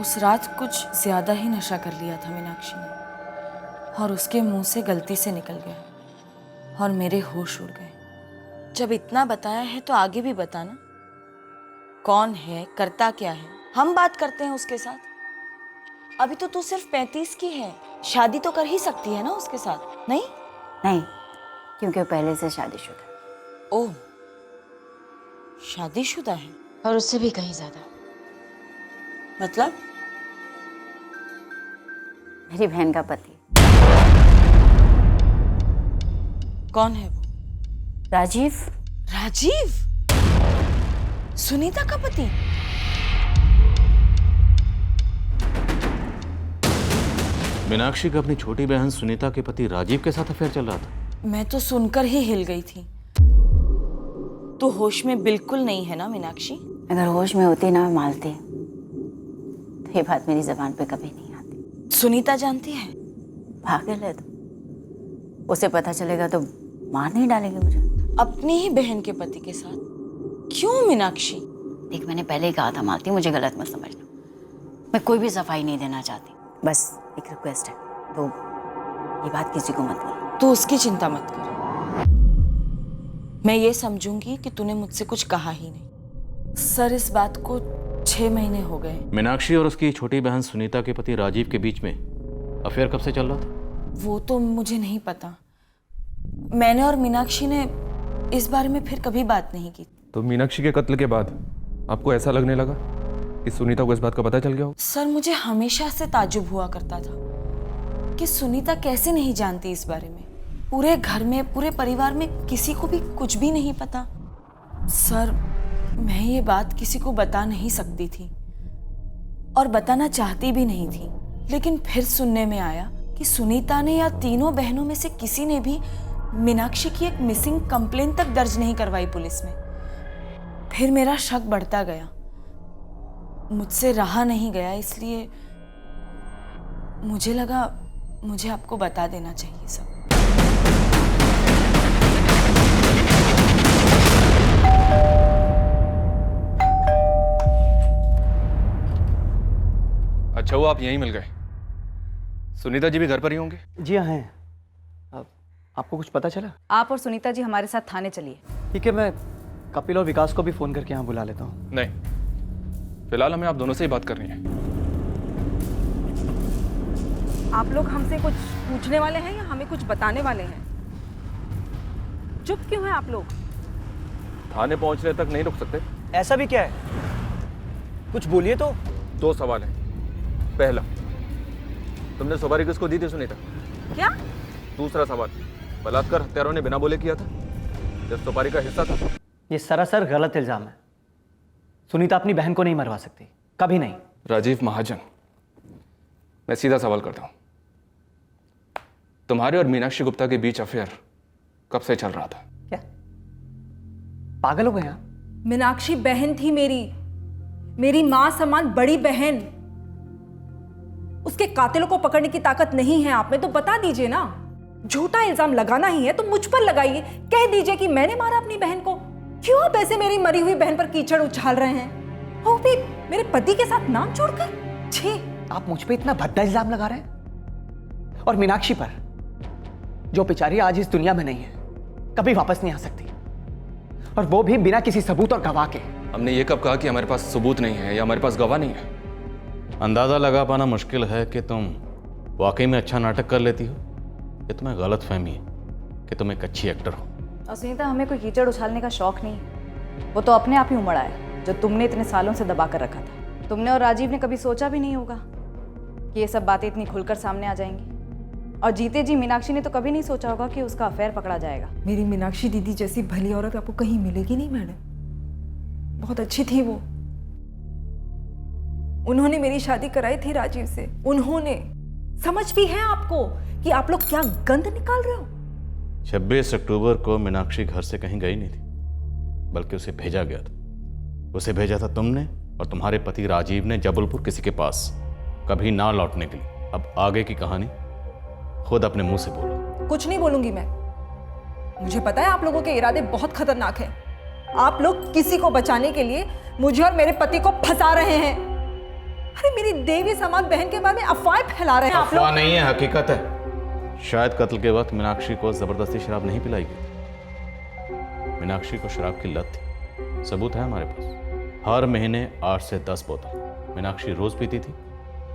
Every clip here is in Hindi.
उस रात कुछ ज्यादा ही नशा कर लिया था मीनाक्षी ने, और उसके मुंह से गलती से निकल गया और मेरे होश उड़ गए। जब इतना बताया है तो आगे भी बताना, कौन है, करता क्या है, हम बात करते हैं उसके साथ। अभी तो तू सिर्फ 35 की है, शादी तो कर ही सकती है ना उसके साथ, नहीं? नहीं, क्योंकि वो पहले से शादीशुदा। ओह, शादीशुदा है? और उससे भी कहीं ज्यादा। मतलब? मेरी बहन का पति। कौन है वो? राजीव। राजीव? सुनीता का पति? मीनाक्षी का अपनी छोटी बहन सुनीता के पति राजीव के साथ अफेयर चल रहा था। मैं तो सुनकर ही हिल गई थी। तू होश में बिल्कुल नहीं है ना मीनाक्षी? अगर होश में होती ना मालती, तो ये बात मेरी जबान पे कभी नहीं आती। सुनीता जानती है? पागल है तो। उसे पता चलेगा तो मार नहीं डालेंगे मुझे। अपनी ही बहन के पति के साथ? क्यों मीनाक्षी? देख, मैंने पहले ही कहा था मालती, मुझे गलत मत समझना। मैं कोई भी सफाई नहीं देना चाहती, बस एक रिक्वेस्ट है, तो ये बात किसी को मत बोल। तू उसकी चिंता मत कर, मैं ये समझूंगी कि तूने मुझसे कुछ कहा ही नहीं। सर, इस बात को 6 महीने हो गए। मीनाक्षी और उसकी छोटी बहन सुनीता के पति राजीव के बीच में अफेयर कब से चल रहा था? वो तो मुझे नहीं पता। मैंने और मीनाक्षी ने इस बारे में फिर कभी बात नहीं की। तो मीनाक्षी के कत्ल के बाद आपको ऐसा लगने लगा कि सुनीता को इस बात का पता चल गया हो? सर, मुझे हमेशा से ताज्जुब हुआ करता था कि सुनीता कैसे नहीं जानती इस बारे में। पूरे घर में, पूरे परिवार में किसी को भी कुछ भी नहीं पता। सर, मैं ये बात किसी को बता नहीं सकती थी और बताना चाहती भी नहीं थी, लेकिन फिर सुनने में आया कि सुनीता ने या तीनों बहनों में से किसी ने भी मीनाक्षी की एक मिसिंग कंप्लेन तक दर्ज नहीं करवाई पुलिस में। फिर मेरा शक बढ़ता गया, मुझसे रहा नहीं गया, इसलिए मुझे लगा मुझे आपको बता देना चाहिए सब। अच्छा हुआ आप यहीं मिल गए। सुनीता जी भी घर पर ही होंगे? जी हाँ हैं। आपको कुछ पता चला? आप और सुनीता जी हमारे साथ थाने चलिए। ठीक है, मैं कपिल और विकास को भी फोन करके यहाँ बुला लेता हूँ। नहीं, फिलहाल हमें आप दोनों से ही बात करनी है। आप लोग हमसे कुछ पूछने वाले हैं या हमें कुछ बताने वाले हैं? चुप क्यों हैं आप लोग? थाने पहुंचने तक नहीं रुक सकते? ऐसा भी क्या है? कुछ बोलिए तो। 2 सवाल हैं। पहला, तुमने सुपारी किसको दी थी सुनीता? क्या? दूसरा सवाल, बलात्कार हत्यारों ने बिना बोले किया था, जब सुपारी का हिस्सा था? ये सरासर गलत इल्जाम है। सुनीता अपनी बहन को नहीं मरवा सकती, कभी नहीं। राजीव महाजन, मैं सीधा सवाल करता हूं, तुम्हारे और मीनाक्षी गुप्ता के बीच अफेयर कब से चल रहा था? क्या पागल हो गए आप? मीनाक्षी बहन थी मेरी मां समान बड़ी बहन। उसके कातिलों को पकड़ने की ताकत नहीं है आप में, तो बता दीजिए ना। झूठा इल्जाम लगाना ही है तो मुझ पर लगाइए, कह दीजिए कि मैंने मारा अपनी बहन को। क्यों आप ऐसे मेरी मरी हुई बहन पर कीचड़ उछाल रहे हैं, वो भी मेरे पति के साथ नाम छोड़कर? छी! आप मुझ पे इतना भद्दा इल्जाम लगा रहे हैं, और मीनाक्षी पर, जो बेचारी आज इस दुनिया में नहीं है, कभी वापस नहीं आ सकती, और वो भी बिना किसी सबूत और गवाह के। हमने ये कब कहा कि हमारे पास सबूत नहीं है या हमारे पास गवाह नहीं है? अंदाजा लगा पाना मुश्किल है कि तुम वाकई में अच्छा नाटक कर लेती हो, ये तुम्हें गलत फहमी है कि तुम एक अच्छी एक्टर हो। और सुनीता, हमें कोई कीचड़ उछालने का शौक नहीं, वो तो अपने आप ही उमड़ आया, जो तुमने इतने सालों से दबा कर रखा था। तुमने और राजीव ने कभी सोचा भी नहीं होगा कि ये सब बातें इतनी खुलकर सामने आ जाएंगी। और जीते जी मीनाक्षी ने तो कभी नहीं सोचा होगा कि उसका अफेयर पकड़ा जाएगा। मेरी मीनाक्षी दीदी जैसी भली औरत आपको कहीं मिलेगी नहीं मैडम, बहुत अच्छी थी वो। उन्होंने मेरी शादी कराई थी राजीव से। उन्होंने। समझ भी है आपको कि आप लोग क्या गंद निकाल रहे हो? 26 अक्टूबर को मीनाक्षी घर से कहीं गई नहीं थी, बल्कि उसे भेजा गया था। उसे भेजा था तुमने और तुम्हारे पति राजीव ने जबलपुर किसी के पास, कभी ना लौटने के लिए। अब आगे की कहानी खुद अपने मुंह से बोलो। कुछ नहीं बोलूंगी मैं। मुझे पता है आप लोगों के इरादे बहुत खतरनाक हैं। आप लोग किसी को बचाने के लिए मुझे और मेरे पति को फंसा रहे हैं। अरे मेरी देवी समान बहन के बारे में अफवाहें फैला रहे हैं आप लोग। अफवाह नहीं है, हकीकत है। शायद कत्ल के वक्त मीनाक्षी को जबरदस्ती शराब नहीं पिलाई गई। मीनाक्षी को शराब की लत थी, सबूत है हमारे पास। हर महीने 8 से 10 बोतल मीनाक्षी रोज पीती थी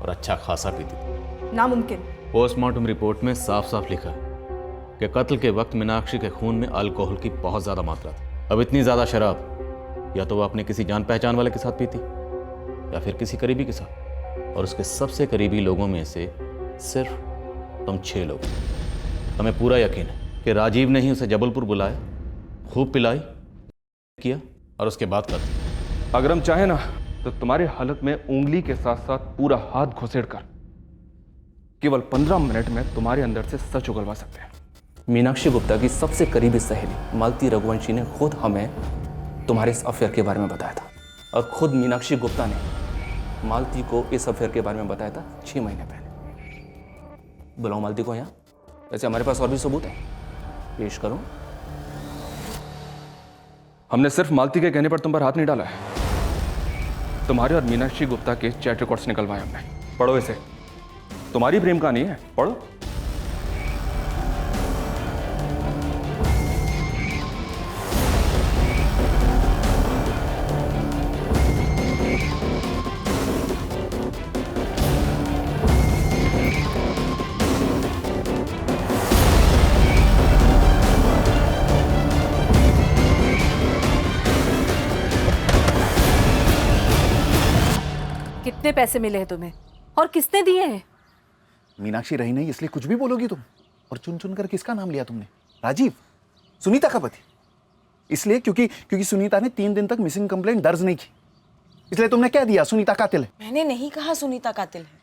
और अच्छा खासा पीती थी। नामुमकिन। पोस्टमार्टम रिपोर्ट में साफ साफ लिखा है कि कत्ल के वक्त मीनाक्षी के खून में अल्कोहल की बहुत ज्यादा मात्रा थी। अब इतनी ज्यादा शराब या तो वो अपने किसी जान पहचान वाले के साथ पीती या फिर किसी करीबी के साथ, और उसके सबसे करीबी लोगों में से सिर्फ तुम 6 लोग। हमें पूरा यकीन है कि राजीव ने ही उसे जबलपुर बुलाया, खूब पिलाई किया और उसके बाद कर दिया। अगर हम चाहें ना तो तुम्हारी हालत में उंगली के साथ साथ पूरा हाथ घुसेड़कर केवल 15 मिनट में तुम्हारे अंदर से सच उगलवा सकते हैं। मीनाक्षी गुप्ता की सबसे करीबी सहेली मालती रघुवंशी ने खुद हमें तुम्हारे इस अफेयर के बारे में बताया था, और खुद मीनाक्षी गुप्ता ने मालती को इस अफेयर के बारे में बताया था 6 महीने पहले। बुलाओ मालती को यहाँ। वैसे हमारे पास और भी सबूत है, पेश करो। हमने सिर्फ मालती के कहने पर तुम पर हाथ नहीं डाला है, तुम्हारे और मीनाक्षी गुप्ता के चैट रिकॉर्ड्स निकलवाए हमने। पढ़ो इसे, तुम्हारी प्रेम कहानी है, पढ़ो। कितने पैसे मिले हैं तुम्हें और किसने दिए हैं? मीनाक्षी रही नहीं इसलिए कुछ भी बोलोगी तुम। और चुन चुन कर किसका नाम लिया तुमने? राजीव, सुनीता का पति। इसलिए क्योंकि सुनीता ने 3 दिन तक मिसिंग कंप्लेंट दर्ज नहीं की, इसलिए तुमने क्या दिया? सुनीता कातिल है। मैंने नहीं कहा सुनीता कातिल है।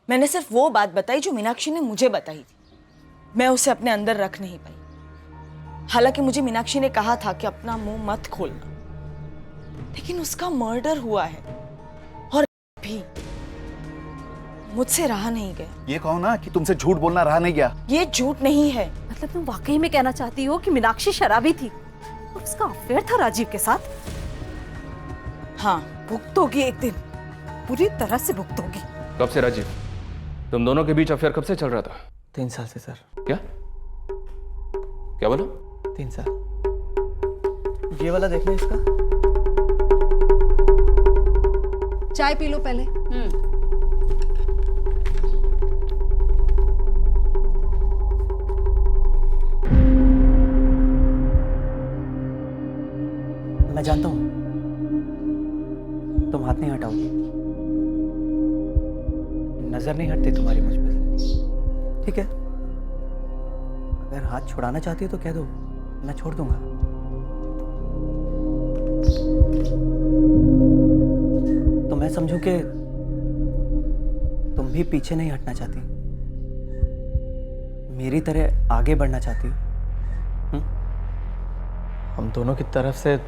मैंने सिर्फ वो बात बताई जो मीनाक्षी ने मुझे बताई थी। मैं उसे अपने अंदर रख नहीं पाई। हालांकि मुझे मीनाक्षी ने कहा था कि अपना मुंह मत खोलना, लेकिन उसका मर्डर हुआ है और भी मुझसे रहा नहीं गया। ये कहो ना कि तुमसे झूठ बोलना रहा नहीं गया। ये झूठ नहीं है। मतलब तुम वाकई में कहना चाहती हो कि मीनाक्षी शराबी थी और उसका अफेयर था राजीव के साथ? हाँ, भुगतोगी एक दिन, पूरी तरह से भुगतोगी। कब से राजीव? तुम दोनों के बीच अफेयर कब से चल रहा था? 3 साल से सर। क्या क्या बोलो? 3 साल। ये वाला देखना इसका। चाय पी लो पहले। मैं जानता हूं तुम हाथ नहीं हटाओगी, नजर नहीं हटती तुम्हारी मुझ पे से। ठीक है, अगर हाथ छुड़ाना चाहती हो तो कह दो, मैं छोड़ दूंगा। तो मैं समझूं कि तुम भी पीछे नहीं हटना चाहती, मेरी तरह आगे बढ़ना चाहती हो। हम दोनों की तरफ से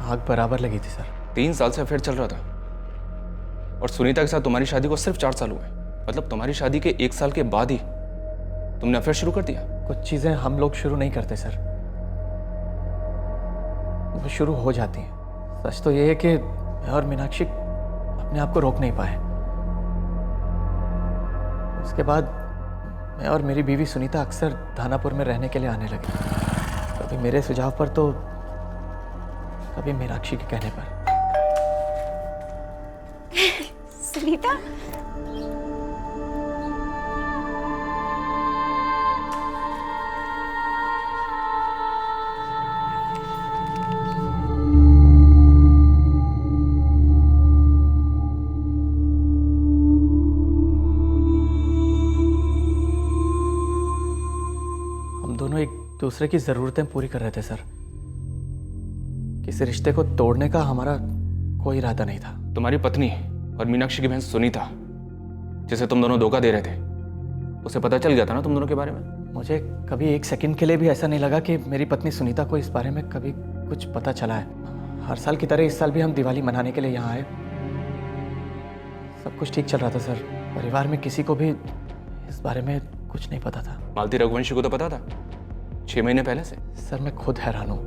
आग बराबर लगी थी सर। 3 साल से अफेयर चल रहा था और सुनीता के साथ तुम्हारी शादी को सिर्फ 4 साल हुए। मतलब तुम्हारी शादी के 1 साल के बाद ही तुमने अफेयर शुरू कर दिया। कुछ चीजें हम लोग शुरू नहीं करते सर, वो शुरू हो जाती हैं। सच तो ये है कि मैं और मीनाक्षी अपने आप को रोक नहीं पाए। उसके बाद मैं और मेरी बीवी सुनीता अक्सर दानापुर में रहने के लिए आने लगे, कभी मेरे सुझाव पर तो कभी मीनाक्षी के कहने पर। सुनीता, हम दोनों एक दूसरे की जरूरतें पूरी कर रहे थे सर। किसी रिश्ते को तोड़ने का हमारा कोई इरादा नहीं था। तुम्हारी पत्नी और मीनाक्षी की बहन सुनीता, जिसे तुम दोनों धोखा दे रहे थे, उसे पता चल गया था ना तुम दोनों के बारे में? मुझे कभी एक सेकंड के लिए भी ऐसा नहीं लगा कि मेरी पत्नी सुनीता को इस बारे में कभी कुछ पता चला है। हर साल की तरह इस साल भी हम दिवाली मनाने के लिए यहाँ आए। सब कुछ ठीक चल रहा था सर। परिवार में किसी को भी इस बारे में कुछ नहीं पता था। मालती रघुवंशी को तो पता था 6 महीने पहले से। सर मैं खुद हैरान हूँ,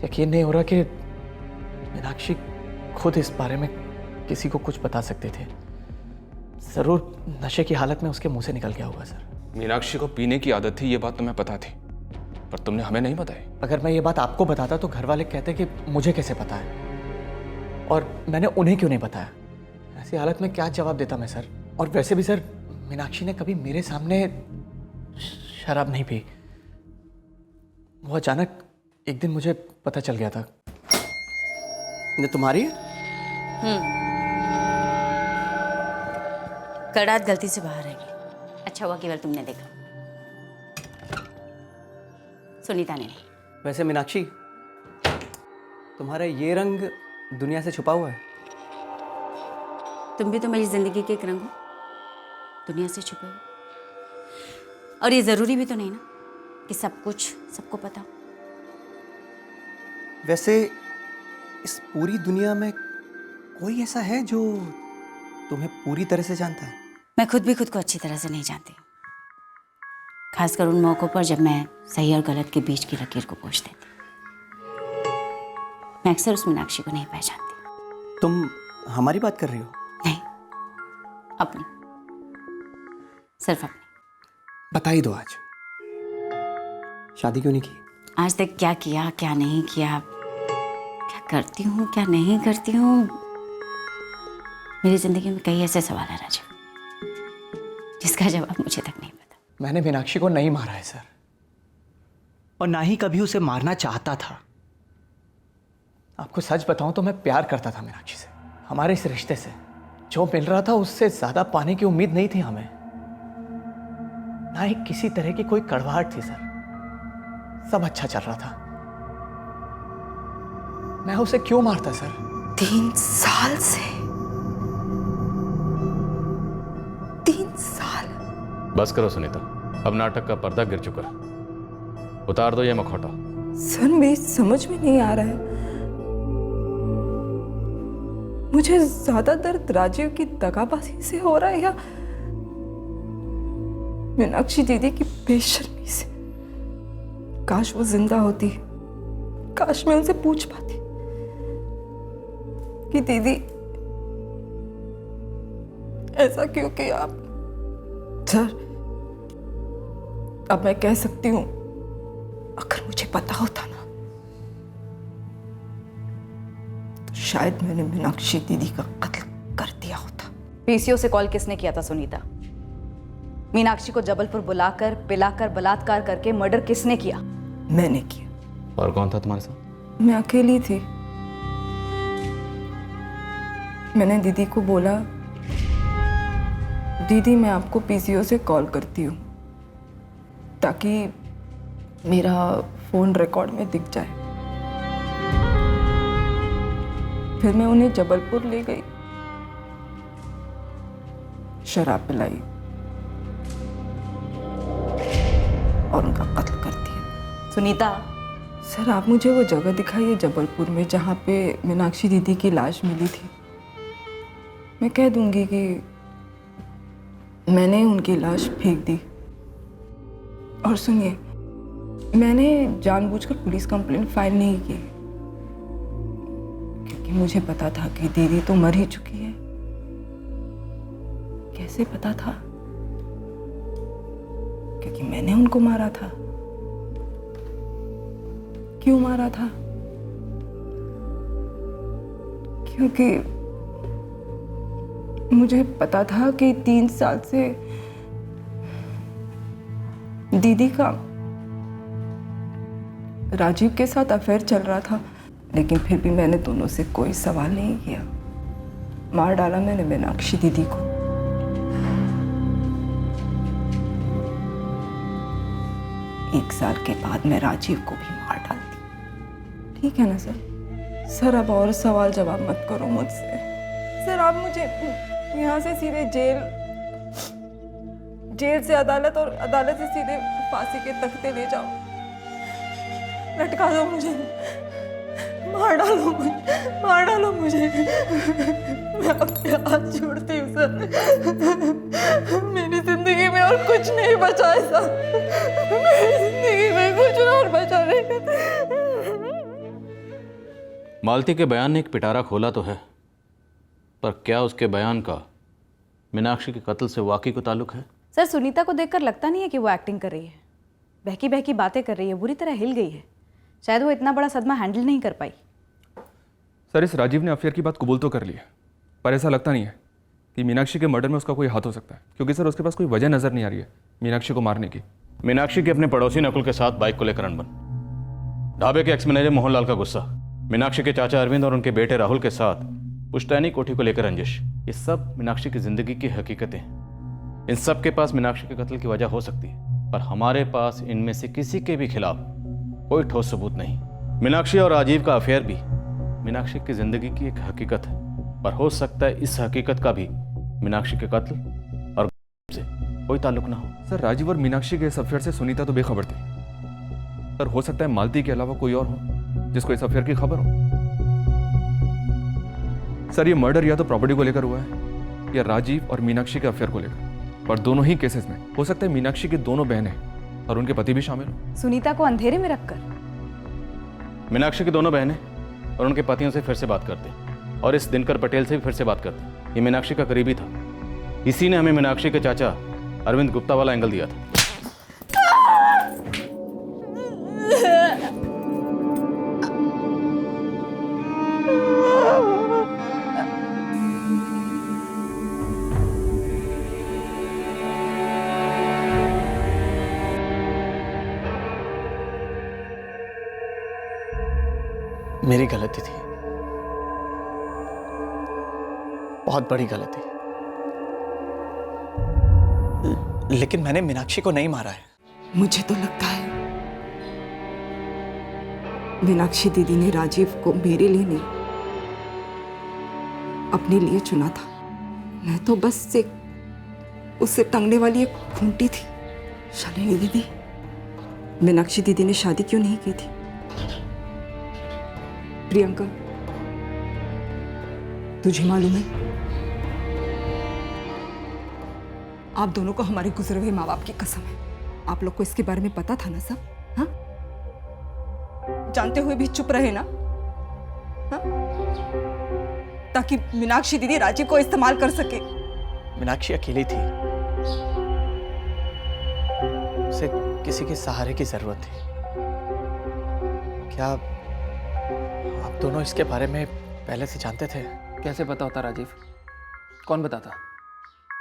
यकीन नहीं हो रहा कि मीनाक्षी खुद इस बारे में किसी को कुछ बता सकते थे। ज़रूर नशे की हालत में उसके मुंह से निकल गया होगा सर। मीनाक्षी को पीने की आदत थी, ये बात तुम्हें पता थी, पर तुमने हमें नहीं बताई। अगर मैं ये बात आपको बताता तो घर वाले कहते कि मुझे कैसे पता है, और मैंने उन्हें क्यों नहीं बताया। ऐसी हालत में क्या जवाब देता मैं सर। और वैसे भी सर, मीनाक्षी ने कभी मेरे सामने शराब नहीं पी। वो अचानक एक दिन मुझे पता चल गया था। ये तुम्हारी है? कल रात गलती से बाहर आई। अच्छा हुआ केवल तुमने देखा, सुनीता ने नहीं। वैसे मीनाक्षी, तुम्हारा ये रंग दुनिया से छुपा हुआ है। तुम भी तो मेरी जिंदगी के एक रंग हो, दुनिया से छुपे हो। और ये जरूरी भी तो नहीं ना कि सब कुछ सबको पता हो। वैसे इस पूरी दुनिया में कोई ऐसा है जो तुम्हें पूरी तरह से जानता है? मैं खुद भी खुद को अच्छी तरह से नहीं जानती, खासकर उन मौक़ों पर जब मैं सही और गलत के बीच की लकीर को पोंछ देती। मैं अक्सर उस मीनाक्षी को नहीं पहचानती। तुम हमारी बात कर रही हो? नहीं, अपनी, सिर्फ अपनी। बता ही दो, आज शादी क्यों नहीं की? आज तक क्या किया, क्या नहीं किया, क्या करती हूँ, क्या नहीं करती हूँ, मेरी जिंदगी में कई ऐसे सवाल है राजीव, जिसका जवाब मुझे तक नहीं पता। मैंने मीनाक्षी को नहीं मारा है सर, और ना ही कभी उसे मारना चाहता था। आपको सच बताऊं तो मैं प्यार करता था मीनाक्षी से। हमारे इस रिश्ते से जो मिल रहा था उससे ज्यादा पाने की उम्मीद नहीं थी हमें। ना ही किसी तरह की कोई कड़वाहट थी सर, सब अच्छा चल रहा था। मैं उसे क्यों मारता सर? 3 साल से 3 साल। बस करो सुनीता, अब नाटक का पर्दा गिर चुका है, उतार दो ये मखौटा। सर मेरी समझ में नहीं आ रहा है, मुझे ज्यादा दर्द राजीव की दगाबाजी से हो रहा है या मीनाक्षी दीदी की बेशर्मी से। काश वो जिंदा होती, काश मैं उनसे पूछ पाती कि दीदी ऐसा क्यों किया आप। सर अब मैं कह सकती हूं, अगर मुझे पता होता ना तो शायद मैंने मीनाक्षी दीदी का कत्ल कर दिया होता। पीसीओ से कॉल किसने किया था सुनीता? मीनाक्षी को जबलपुर बुलाकर पिलाकर बलात्कार करके मर्डर किसने किया? मैंने किया। और कौन था तुम्हारे साथ? मैं अकेली थी। मैंने दीदी को बोला, दीदी मैं आपको पीसीओ से कॉल करती हूँ ताकि मेरा फोन रिकॉर्ड में दिख जाए। फिर मैं उन्हें जबलपुर ले गई, शराब पिलाई और उनका कत्ल कर दिया। सुनीता, सर आप मुझे वो जगह दिखाइए जबलपुर में जहाँ पे मीनाक्षी दीदी की लाश मिली थी। मैं कह दूंगी कि मैंने उनकी लाश फेंक दी। और सुनिए, मैंने जानबूझकर पुलिस कंप्लेंट फाइल नहीं की क्योंकि मुझे पता था कि दीदी तो मर ही चुकी है। कैसे पता था? क्योंकि मैंने उनको मारा था। क्यों मारा था? क्योंकि मुझे पता था कि 3 साल से दीदी का राजीव के साथ अफेयर चल रहा था, लेकिन फिर भी मैंने दोनों से कोई सवाल नहीं किया। मार डाला मैंने मीनाक्षी दीदी को। एक साल के बाद मैं राजीव को भी मार डालती। ठीक है ना सर? सर अब और सवाल जवाब मत करो मुझसे। सर आप मुझे यहाँ से सीधे जेल से अदालत और अदालत से सीधे फांसी के तख्ते ले जाओ, लटका दो मुझे, मार डालो मुझे। मैं आपके हाथ जोड़ती हूँ सर, मेरी जिंदगी में और कुछ नहीं बचा है सर, मेरी जिंदगी में कुछ और बचा नहीं। मालती के बयान ने एक पिटारा खोला तो है, पर क्या उसके बयान का मीनाक्षी के कत्ल से वाकई को ताल्लुक है? सर, सुनीता को देखकर लगता नहीं है कि वो एक्टिंग कर रही है। बहकी बहकी बातें कर रही है, बुरी तरह हिल गई है। शायद वो इतना बड़ा सदमा हैंडल नहीं कर पाई। सर, इस राजीव ने अफेयर की बात कबूल तो कर ली है, पर ऐसा लगता नहीं है कि मीनाक्षी के मर्डर में उसका कोई हाथ हो सकता है, क्योंकि सर उसके पास कोई वजह नजर नहीं आ रही है मीनाक्षी को मारने की। मीनाक्षी के अपने पड़ोसी नकुल के साथ बाइक को लेकर अनबन, ढाबे के एक्स मैनेजर मोहनलाल का गुस्सा, मीनाक्षी के चाचा अरविंद और उनके बेटे राहुल के साथ पुश्तैनी कोठी को लेकर रंजिश, ये सब मीनाक्षी की जिंदगी की हकीकतें हैं। इन सब के पास मीनाक्षी के कत्ल की वजह हो सकती है, पर हमारे पास इनमें से किसी के भी खिलाफ कोई ठोस सबूत नहीं। मीनाक्षी और राजीव का अफेयर भी मीनाक्षी की जिंदगी की एक हकीकत है, पर हो सकता है इस हकीकत का भी मीनाक्षी के कत्ल और से कोई ताल्लुक ना हो। सर, राजीव और मीनाक्षी के इस अफेयर से सुनीता तो बेखबर थी, पर हो सकता है मालती के अलावा कोई और हो जिसको इस अफेयर की खबर हो। सर, ये मर्डर या तो प्रॉपर्टी को लेकर हुआ है या राजीव और मीनाक्षी के अफेयर को लेकर, पर दोनों ही केसेस में हो सकता है मीनाक्षी की दोनों बहनें और उनके पति भी शामिल हो। सुनीता को अंधेरे में रखकर मीनाक्षी की दोनों बहनें और उनके पतियों से फिर से बात करते हैं, और इस दिनकर पटेल से भी फिर से बात करते हैं। ये मीनाक्षी का करीबी था, इसी ने हमें मीनाक्षी के चाचा अरविंद गुप्ता वाला एंगल दिया था। मेरी गलती थी, बहुत बड़ी गलती, लेकिन मैंने मीनाक्षी को नहीं मारा है। मुझे तो लगता है मीनाक्षी दीदी ने राजीव को मेरे लिए नहीं, अपने लिए चुना था। मैं तो बस एक उससे टंगने वाली एक खूंटी थी। शालिनी दीदी, मीनाक्षी दीदी ने शादी क्यों नहीं की थी? प्रियंका, तुझे मालूम है, आप दोनों को हमारे गुजरे हुए माँ बाप की कसम है। आप लोग को इसके बारे में पता था ना सब? हाँ, जानते हुए भी चुप रहे ना? हाँ? ताकि मीनाक्षी दीदी राजीव को इस्तेमाल कर सके। मीनाक्षी अकेली थी, उसे किसी के सहारे की जरूरत थी। क्या आप दोनों इसके बारे में पहले से जानते थे? कैसे पता होता राजीव? कौन बताता?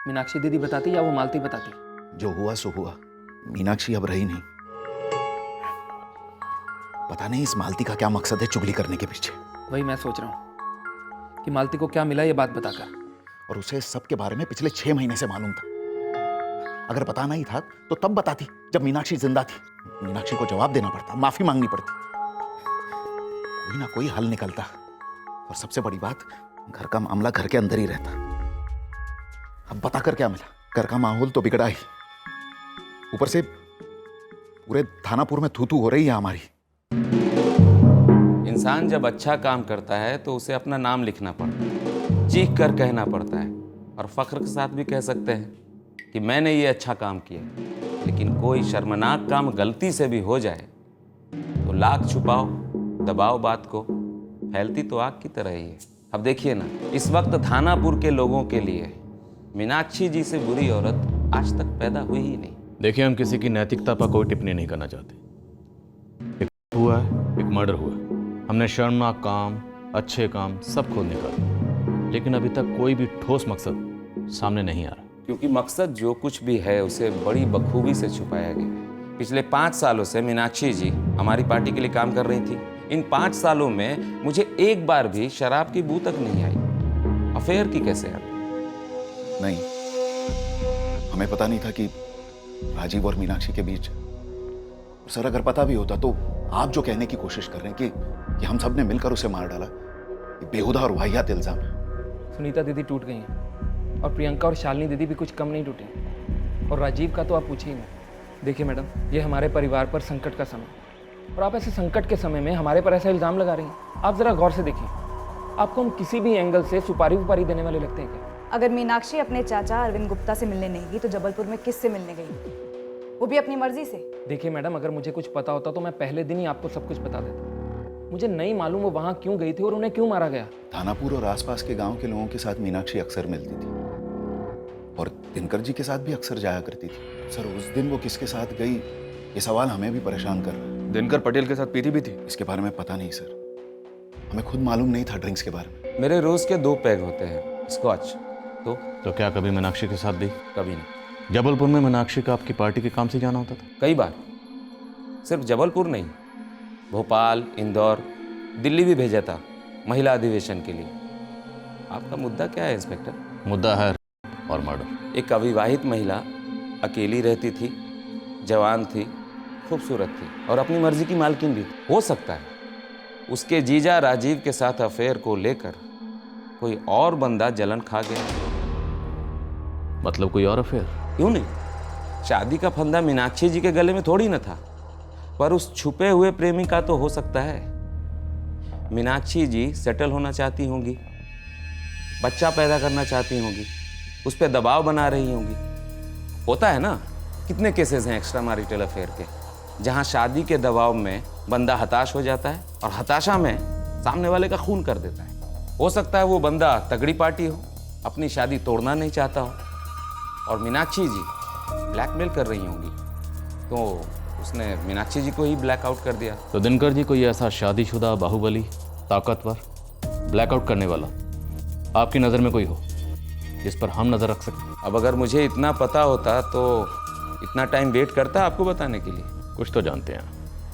मीनाक्षी दीदी बताती या वो मालती बताती? जो हुआ सो हुआ। मीनाक्षी अब रही नहीं। पता नहीं इस मालती का क्या मकसद है चुगली करने के पीछे। वही मैं सोच रहा हूँ कि मालती को क्या मिला ये बात बताकर। और उसे सब के बारे में पिछले 6 महीने से मालूम था। अगर पता नहीं था तो तब बताती, जब मीनाक्षी जिंदा थी। मीनाक्षी को जवाब देना पड़ता, माफी मांगनी पड़ती, कोई ना कोई हल निकलता। और सबसे बड़ी बात, घर का मामला घर के अंदर ही रहता। अब बताकर क्या मिला? घर का माहौल तो बिगड़ा ही, ऊपर से पूरे थानापुर में थू-थू हो रही है हमारी। इंसान जब अच्छा काम करता है तो उसे अपना नाम लिखना पड़ता है, चीख कर कहना पड़ता है, और फख्र के साथ भी कह सकते हैं कि मैंने ये अच्छा काम किया। लेकिन कोई शर्मनाक काम गलती से भी हो जाए तो लाख छुपाओ, दबाओ बात को, फैलती तो आग की तरह ही है। अब देखिए ना, इस वक्त थानापुर के लोगों के लिए मीनाक्षी जी से बुरी औरत आज तक पैदा हुई ही नहीं। देखिए, हम किसी की नैतिकता पर कोई टिप्पणी नहीं करना चाहते। एक हुआ है, एक मर्डर हुआ है। हमने शर्मनाक काम, अच्छे काम सब खोद निकाले, लेकिन अभी तक कोई भी ठोस मकसद सामने नहीं आ रहा। क्योंकि मकसद जो कुछ भी है उसे बड़ी बखूबी से छुपाया गया है। पिछले 5 सालों से मीनाक्षी जी हमारी पार्टी के लिए काम कर रही थी। इन 5 सालों में मुझे एक बार भी शराब की बू तक नहीं आई। अफेयर की कैसे आई? नहीं, हमें पता नहीं था कि राजीव और मीनाक्षी के बीच। सर, अगर पता भी होता तो आप जो कहने की कोशिश कर रहे हैं कि हम सब ने मिलकर उसे मार डाला, ये बेहुदा और वाहियात इल्जाम है। सुनीता दीदी टूट गई हैं और प्रियंका और शालिनी दीदी भी कुछ कम नहीं टूटी, और राजीव का तो आप पूछिए ही नहीं। देखिए मैडम, ये हमारे परिवार पर संकट का समय, और आप ऐसे संकट के समय में हमारे पर ऐसा इल्ज़ाम लगा रही हैं। आप ज़रा गौर से देखिए, आपको हम किसी भी एंगल से सुपारी वुपारी देने वाले लगते हैं क्या? अगर मीनाक्षी अपने चाचा अरविंद गुप्ता से मिलने नहीं गई तो जबलपुर में किससे मिलने गई? वो भी अपनी मर्जी से। देखिए मैडम, अगर मुझे कुछ पता होता तो मैं पहले दिन ही आपको सब कुछ बता देता, मुझे नहीं मालूम वो वहाँ क्यों गई थी और उन्हें क्यों मारा गया। थानापुर और आसपास के गांव के लोगों के साथ मीनाक्षी अक्सर मिलती थी और दिनकर जी के साथ भी अक्सर जाया करती थी। सर उस दिन वो किसके साथ गई, ये सवाल हमें भी परेशान कर रहा है। दिनकर पटेल के साथ पीती भी थी? इसके बारे में पता नहीं सर, हमें खुद मालूम नहीं था ड्रिंक्स के बारे में। मेरे रोज के 2 पैग होते हैं स्कॉच। तो क्या कभी मीनाक्षी के साथ भी? कभी नहीं। जबलपुर में मीनाक्षी का आपकी पार्टी के काम से जाना होता था? कई बार, सिर्फ जबलपुर नहीं, भोपाल, इंदौर, दिल्ली भी भेजा था महिला अधिवेशन के लिए। आपका मुद्दा क्या है इंस्पेक्टर? मुद्दा है और मर्डर। एक अविवाहित महिला अकेली रहती थी, जवान थी, खूबसूरत थी और अपनी मर्जी की मालकिन भी। हो सकता है उसके जीजा राजीव के साथ अफेयर को लेकर कोई और बंदा जलन खा गया। मतलब कोई और अफेयर? क्यों नहीं, शादी का फंदा मीनाक्षी जी के गले में थोड़ी न था, पर उस छुपे हुए प्रेमी का तो हो सकता है। मीनाक्षी जी सेटल होना चाहती होंगी, बच्चा पैदा करना चाहती होंगी, उस पर दबाव बना रही होंगी। होता है ना, कितने केसेस हैं एक्स्ट्रा मैरिटल अफेयर के, जहां शादी के दबाव में बंदा हताश हो जाता है और हताशा में सामने वाले का खून कर देता है। हो सकता है वो बंदा तगड़ी पार्टी हो, अपनी शादी तोड़ना नहीं चाहता हो और मीनाक्षी जी ब्लैकमेल कर रही होंगी, तो उसने मीनाक्षी जी को ही ब्लैकआउट कर दिया। तो दिनकर जी कोई ऐसा शादीशुदा, बाहुबली, ताकतवर, ब्लैकआउट करने वाला आपकी नज़र में कोई हो जिस पर हम नज़र रख सकते? अब अगर मुझे इतना पता होता तो इतना टाइम वेट करता आपको बताने के लिए। कुछ तो जानते हैं।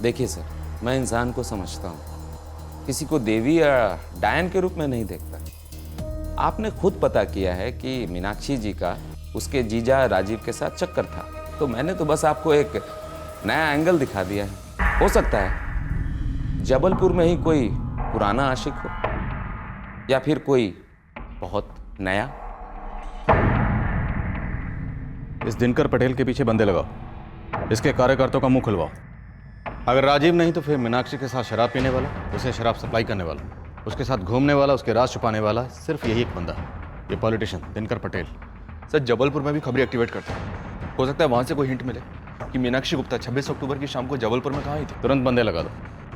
देखिए सर, मैं इंसान को समझता हूँ, किसी को देवी या डायन के रूप में नहीं देखता। आपने खुद पता किया है कि मीनाक्षी जी का उसके जीजा राजीव के साथ चक्कर था, तो मैंने तो बस आपको एक नया एंगल दिखा दिया है। हो सकता है जबलपुर में ही कोई पुराना आशिक हो या फिर कोई बहुत नया। इस दिनकर पटेल के पीछे बंदे लगाओ, इसके कार्यकर्ताओं का मुंह खुलवाओ। अगर राजीव नहीं तो फिर मीनाक्षी के साथ शराब पीने वाला, उसे शराब सप्लाई करने वाला, उसके साथ घूमने वाला, उसके राज छुपाने वाला, सिर्फ यही एक बंदा है, ये पॉलिटिशियन दिनकर पटेल। सर जबलपुर में भी खबरें एक्टिवेट करते हैं, हो सकता है वहाँ से कोई हिंट मिले कि मीनाक्षी गुप्ता 26 अक्टूबर की शाम को जबलपुर में कहाँ आई थी। तुरंत बंदे लगा दो।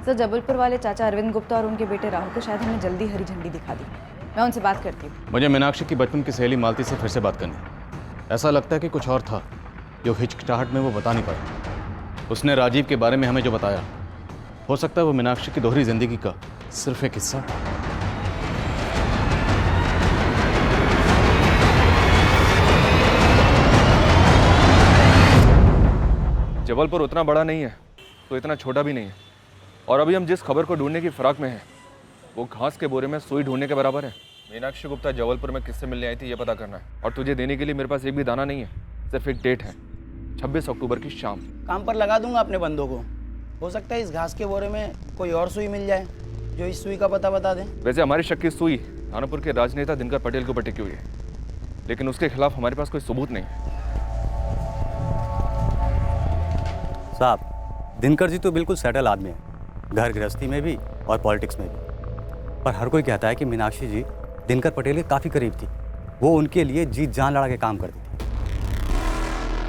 सर जबलपुर वाले चाचा अरविंद गुप्ता और उनके बेटे राहुल को शायद हमने जल्दी हरी झंडी दिखा दी। मैं उनसे बात करती हूँ। मुझे मीनाक्षी की बचपन की सहेली मालती से फिर से बात करनी। ऐसा लगता है कि कुछ और था जो हिचकिचाहट में वो बता नहीं पाया। उसने राजीव के बारे में हमें जो बताया, हो सकता है वो मीनाक्षी की दोहरी जिंदगी का सिर्फ एक हिस्सा। जबलपुर उतना बड़ा नहीं है तो इतना छोटा भी नहीं है, और अभी हम जिस खबर को ढूंढने की फिराक में है वो घास के बोरे में सुई ढूंढने के बराबर है। मीनाक्षी गुप्ता जबलपुर में किससे मिलने आई थी ये पता करना है, और तुझे देने के लिए मेरे पास एक भी दाना नहीं है, सिर्फ एक डेट है 26 अक्टूबर की शाम। काम पर लगा दूंगा अपने बंदों को, हो सकता है इस घास के बोरे में कोई और सुई मिल जाए जो इस सुई का पता बता दे। वैसे हमारी शक की सुई थानापुर के राजनेता दिनकर पटेल को टिकी हुई है, लेकिन उसके खिलाफ हमारे पास कोई सबूत नहीं है। साहब, दिनकर जी तो बिल्कुल सेटल आदमी है, घर गृहस्थी में भी और पॉलिटिक्स में भी। पर हर कोई कहता है कि मीनाक्षी जी दिनकर पटेल के काफ़ी करीब थी, वो उनके लिए जी जान लड़ा के काम करती थी।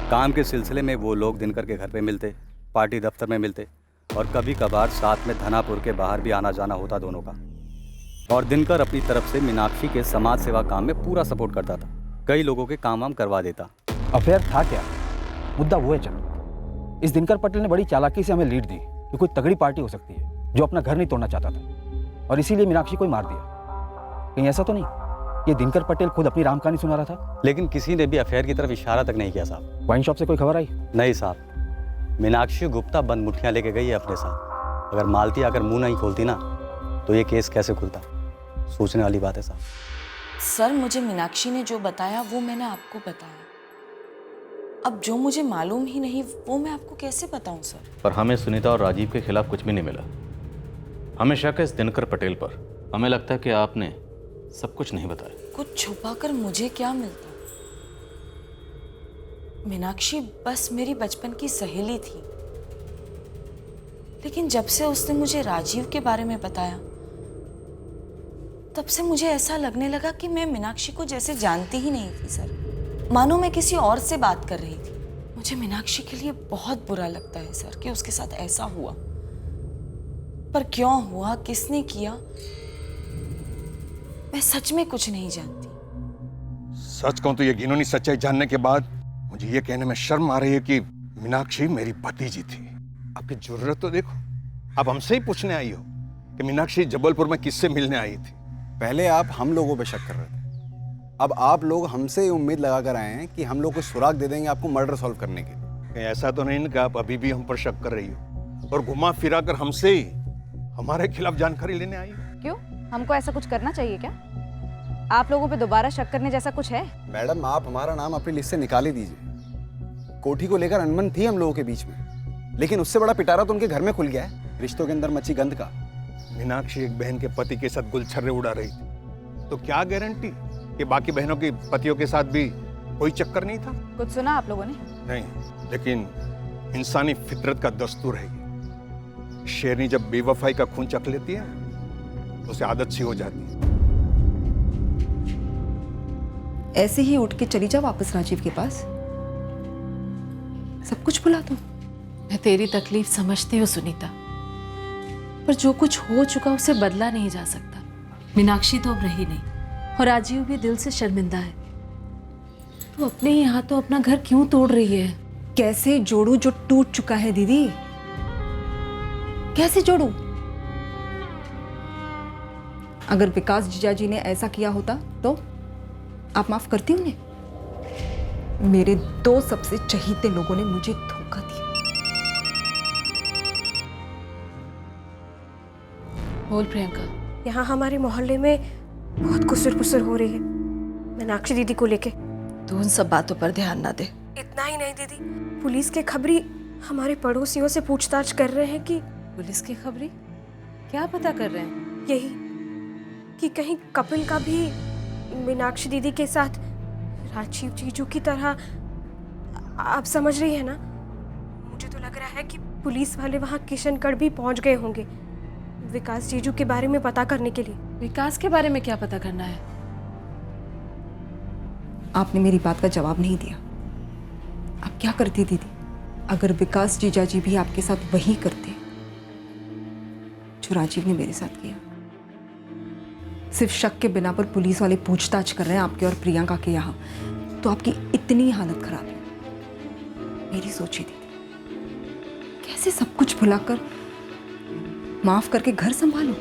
काम के सिलसिले में वो लोग दिनकर के घर पे मिलते, पार्टी दफ्तर में मिलते, और कभी कभार साथ में धनापुर के बाहर भी आना जाना होता दोनों का। और दिनकर अपनी तरफ से मीनाक्षी के समाज सेवा काम में पूरा सपोर्ट करता था, कई लोगों के काम वाम करवा देता। अफेयर था क्या? मुद्दा वो है चल, इस दिनकर पटेल ने बड़ी चालाकी से हमें लीड दी कि कोई तगड़ी पार्टी हो सकती है जो अपना घर नहीं तोड़ना चाहता था, और इसीलिए मीनाक्षी को ही मार दिया। कहीं ऐसा तो नहीं ये दिनकर पटेल खुद अपनी राम कहानी सुना रहा था? लेकिन किसी ने भी अफेयर की तरफ इशारा तक नहीं किया साहब। वाइन शॉप से कोई खबर आई? नहीं साहब, मीनाक्षी गुप्ता बंद मुठ्ठियाँ लेके गई है अपने साथ। अगर मालती आकर मुंह नहीं खोलती ना तो ये केस कैसे खुलता? सोचने वाली बात है साहब। सर, मुझे मीनाक्षी ने जो बताया वो मैंने आपको बताया। अब जो मुझे मालूम ही नहीं वो मैं आपको कैसे बताऊं सर? पर हमें सुनीता और राजीव के खिलाफ कुछ भी नहीं मिला। हमें शक है इस दिनकर पटेल पर। हमें लगता है कि आपने सब कुछ नहीं बताया। कुछ छुपाकर मुझे क्या मिलता? मीनाक्षी बस मेरी बचपन की सहेली थी, लेकिन जब से उसने मुझे राजीव के बारे में बताया तब से मुझे ऐसा लगने लगा कि मैं मीनाक्षी को जैसे जानती ही नहीं थी सर, मानो मैं किसी और से बात कर रही थी। मुझे मीनाक्षी के लिए बहुत बुरा लगता है सर कि उसके साथ ऐसा हुआ। पर क्यों हुआ, किसने किया, मैं सच में कुछ नहीं जानती। सच कहूं तो ये घिनौनी सच्चाई जानने के बाद मुझे ये कहने में शर्म आ रही है कि मीनाक्षी मेरी भतीजी थी। आपकी जरूरत तो देखो, आप हमसे ही पूछने आई हो कि मीनाक्षी जबलपुर में किससे मिलने आई थी। पहले आप हम लोगों पे शक कर रहे थे, अब आप लोग हमसे उम्मीद लगा कर आए हैं कि हम लोग को सुराग दे देंगे आपको मर्डर सॉल्व करने के लिए। कहीं ऐसा तो नहीं ना कि आप अभी भी हम पर शक कर रही हो और घुमा फिरा कर हमसे ही हमारे खिलाफ जानकारी लेने आई हो? क्यों, हमको ऐसा कुछ करना चाहिए क्या? आप लोगों पे दोबारा शक करने जैसा कुछ है? मैडम आप हमारा नाम अपनी लिस्ट से निकाल ही दीजिए। कोठी को लेकर अनबन थी हम लोगों के बीच में, लेकिन उससे बड़ा पिटारा तो उनके घर में खुल गया है, रिश्तों के अंदर मची गंध का। मीनाक्षी एक बहन के पति के साथ गुलछर्रे उड़ा रही थी, तो क्या गारंटी कि बाकी बहनों के पतियों के साथ भी कोई चक्कर नहीं था? कुछ सुना आप लोगों ने? नहीं, लेकिन इंसानी फितरत का दस्तूर है, शेरनी जब बेवफाई का खून चख लेती है तो उसे आदत सी हो जाती है। ऐसे ही उठ के चली जा वापस राजीव के पास, सब कुछ भुला दो। मैं तेरी तकलीफ समझती हूँ सुनीता, पर जो कुछ हो चुका उसे बदला नहीं जा सकता। मीनाक्षी तो अब रही नहीं और राजीव भी दिल से शर्मिंदा है। तू अपने ही हाथों अपना घर क्यों तोड़ रही है? कैसे जोड़ू जो टूट चुका है दीदी, कैसे जोड़ू? अगर विकास जीजाजी ने ऐसा किया होता तो आप माफ करती उन्हें? मेरे 2 सबसे चहीते लोगों ने मुझे धोखा दिया। बोल प्रियंका। यहाँ हमारे मोहल्ले में बहुत कुसुर पुसुर हो रही है मीनाक्षी दीदी को लेके। तू उन सब बातों पर ध्यान ना दे। इतना ही नहीं दीदी, पुलिस के खबरी हमारे पड़ोसियों से पूछताछ कर रहे हैं कि पुलिस की खबरी क्या पता कर रहे हैं? यही कि कहीं कपिल का भी मीनाक्षी दीदी के साथ राजीव जीजू की तरह, आप समझ रही है ना? मुझे तो लग रहा है कि पुलिस वाले वहाँ किशनगढ़ भी पहुँच गए होंगे विकास जीजू के बारे में पता करने के लिए। विकास के बारे में क्या पता करना है? आपने मेरी बात का जवाब नहीं दिया। आप क्या करती दीदी अगर विकास जीजाजी भी आपके साथ वही करते जो राजीव ने मेरे साथ किया? सिर्फ शक के बिना पर पुलिस वाले पूछताछ कर रहे हैं आपके और प्रियंका के यहाँ, तो आपकी इतनी हालत खराब है। मेरी सोची दीदी, कैसे सब कुछ भुलाकर माफ करके घर संभालो।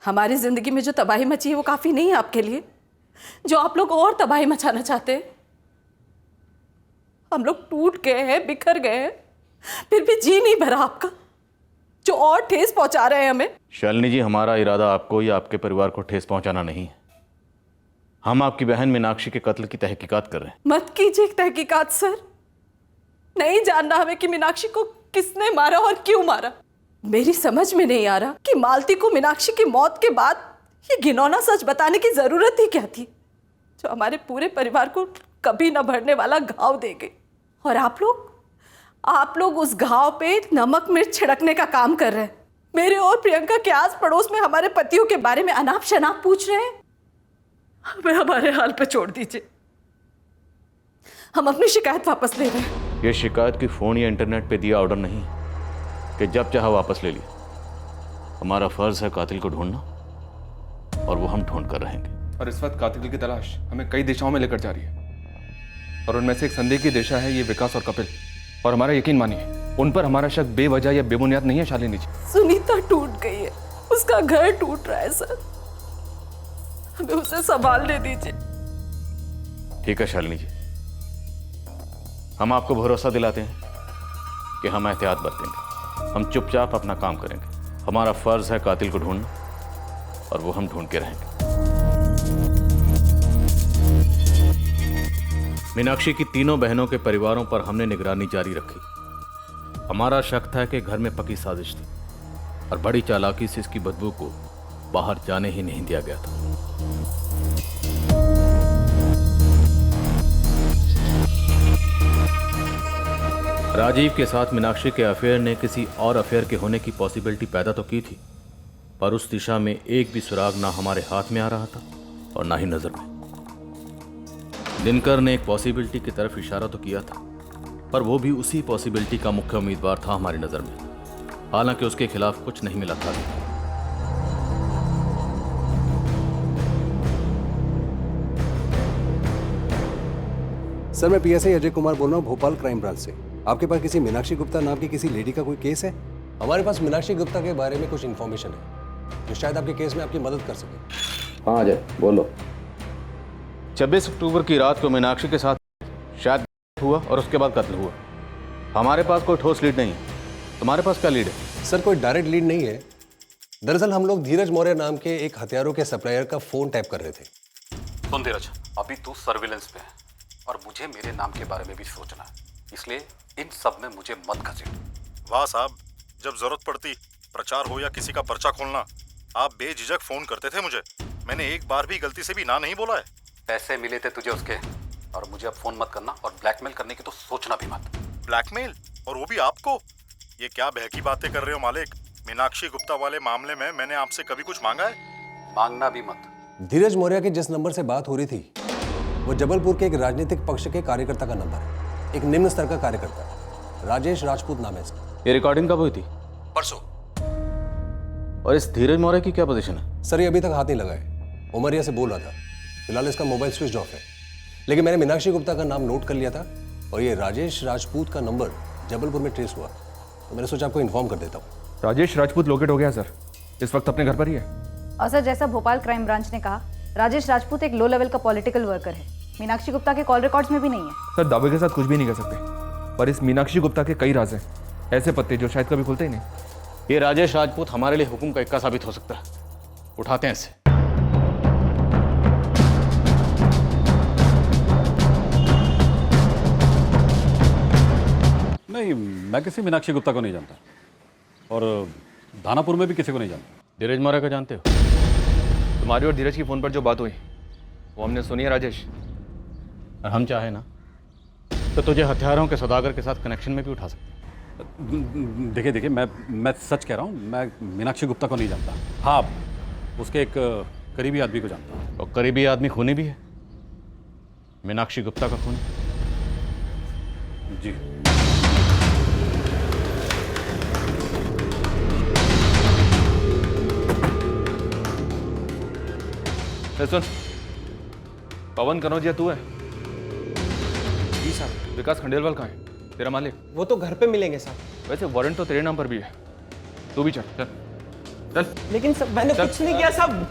हमारी जिंदगी में जो तबाही मची है वो काफी नहीं है आपके लिए, जो आप लोग और तबाही मचाना चाहते हैं। हम लोग टूट गए हैं, बिखर गए हैं, फिर भी जी नहीं भरा आपका, जो और ठेस पहुंचा रहे हैं हमें। शालिनी जी, हमारा इरादा आपको या आपके परिवार को ठेस पहुंचाना नहीं है। हम आपकी बहन मीनाक्षी के कत्ल की तहकीकात कर रहे हैं। मत कीजिए तहकीकात सर, नहीं जानना हमें कि मीनाक्षी को किसने मारा और क्यों मारा। मेरी समझ में नहीं आ रहा कि मालती को मीनाक्षी की मौत के बाद ये घिनौना सच बताने की जरूरत ही क्या थी, जो हमारे पूरे परिवार को कभी न भरने वाला घाव दे गई। और आप लोग उस घाव पे नमक मिर्च छिड़कने का काम कर रहे हैं। मेरे और प्रियंका के आस पड़ोस में हमारे पतियों के बारे में अनाप शनाप पूछ रहे हैं। हमें हमारे हाल पे छोड़ दीजिए, हम अपनी शिकायत वापस ले रहे हैं। ये शिकायत की फोन या इंटरनेट पे दिया ऑर्डर नहीं है कि जब चाहा वापस ले लिया। हमारा फर्ज है कातिल को ढूंढना, और वो हम ढूंढ कर रहेंगे। और इस वक्त कातिल की तलाश हमें कई दिशाओं में लेकर जा रही है, और उनमें से एक संदेह की दिशा है ये विकास और कपिल। और हमारा यकीन मानिए, उन पर हमारा शक बेवजह या बेबुनियाद नहीं है शालिनी जी। सुनीता टूट गई है, उसका घर टूट रहा है सर, हमें उसे संभालने दीजिए। ठीक है शालिनी जी, हम आपको भरोसा दिलाते हैं कि हम एहतियात बरतेंगे। हम चुपचाप अपना काम करेंगे। हमारा फर्ज है कातिल को ढूंढना, और वो हम ढूंढ के रहेंगे। मीनाक्षी की तीनों बहनों के परिवारों पर हमने निगरानी जारी रखी। हमारा शक था कि घर में पकी साजिश थी, और बड़ी चालाकी से इसकी बदबू को बाहर जाने ही नहीं दिया गया था। राजीव के साथ मीनाक्षी के अफेयर ने किसी और अफेयर के होने की पॉसिबिलिटी पैदा तो की थी, पर उस दिशा में एक भी सुराग ना हमारे हाथ में आ रहा था और ना ही नजर में। दिनकर ने एक पॉसिबिलिटी की तरफ इशारा तो किया था, पर वो भी उसी पॉसिबिलिटी का मुख्य उम्मीदवार था हमारी नजर में, हालांकि उसके खिलाफ कुछ नहीं मिला था। सर, मैं पीएसआई अजय कुमार बोल रहा हूँ, भोपाल क्राइम ब्रांच से। आपके पास किसी मीनाक्षी गुप्ता नाम की किसी लेडी का कोई केस है? हमारे पास मीनाक्षी गुप्ता के बारे में कुछ इन्फॉर्मेशन है जो शायद आपके केस में आपकी मदद कर सके। हाँ अजय, बोलो। 26 अक्टूबर की रात को मीनाक्षी के साथ शायद हुआ और उसके बाद कत्ल हुआ। हमारे पास कोई ठोस लीड नहीं है। तुम्हारे पास क्या लीड है? सर, कोई डायरेक्ट लीड नहीं है। दरअसल हम लोग धीरज मौर्य नाम के एक हथियारों के सप्लायर का फोन टैप कर रहे थे। सुन धीरज, अभी तू सर्विलेंस पे है और मुझे मेरे नाम के बारे में भी सोचना है, इसलिए इन सब में मुझे मत घसीट। वाह साहब, जब जरूरत पड़ती, प्रचार हो या किसी का पर्चा खोलना, आप बेझिझक फोन करते थे मुझे। मैंने एक बार भी गलती से भी ना नहीं बोला है। पैसे मिले थे तुझे उसके, और मुझे अब फोन मत करना और ब्लैकमेल करने की तो सोचना भी मत। ब्लैकमेल? और वो भी आपको? ये क्या बहकी बातें कर रहे हो मालिक? मीनाक्षी गुप्ता वाले मामले में मैंने आपसे कभी कुछ मांगा है? मांगना भी मत। धीरज मौर्य की जिस नंबर से बात हो रही थी वो जबलपुर के एक राजनीतिक पक्ष के कार्यकर्ता का नंबर है, एक निम्न स्तर का कार्यकर्ता, राजेश राजपूत नाम है इसका। ये रिकॉर्डिंग कब हुई थी? परसों। और इस धीरज मौर्य की क्या पोजीशन है? सर, ये अभी तक हाथ नहीं लगाए। उमरिया से बोल रहा था। फिलहाल इसका मोबाइल स्विच ऑफ है, लेकिन मैंने मीनाक्षी गुप्ता का नाम नोट कर लिया था और ये राजेश राजपूत का नंबर जबलपुर में ट्रेस हुआ, तो मैंने सोचा आपको इन्फॉर्म कर देता हूँ। राजेश राजपूत लोकेट हो गया सर, इस वक्त अपने घर पर ही है। और सर, जैसा भोपाल क्राइम ब्रांच ने कहा, राजेश राजपूत एक लो लेवल का पॉलिटिकल वर्कर है। मीनाक्षी गुप्ता के कॉल रिकॉर्ड्स में भी नहीं है। सर, दावे के साथ कुछ भी नहीं कर सकते, पर इस मीनाक्षी गुप्ता के कई राज हैं, ऐसे पत्ते जो शायद कभी खुलते ही नहीं। ये राजेश राजपूत हमारे लिए हुक्म का इक्का साबित हो सकता है। उठाते हैं इसे। नहीं, मैं किसी मीनाक्षी गुप्ता को नहीं जानता और दानापुर में भी किसी को नहीं जानता। धीरज मौर्य को जानते हो? तुम्हारी और धीरज की फोन पर जो बात हुई वो हमने सुनी है राजेश। और हम चाहे ना तो तुझे हथियारों के सौदागर के साथ कनेक्शन में भी उठा सकते। देखिए, मैं सच कह रहा हूँ, मैं मीनाक्षी गुप्ता को नहीं जानता। हाँ, उसके एक करीबी आदमी को जानता हूँ। और करीबी आदमी खूनी भी है, मीनाक्षी गुप्ता का खून। जी। सुन, पवन कनौजिया तू है? जी साहब। विकास खंडेलवाल कहाँ है, तेरा मालिक? वो तो घर पे मिलेंगे साहब। वैसे वारंट तो तेरे नाम पर भी है, तू भी चल चल चल। लेकिन सब मैंने कुछ नहीं किया साहब।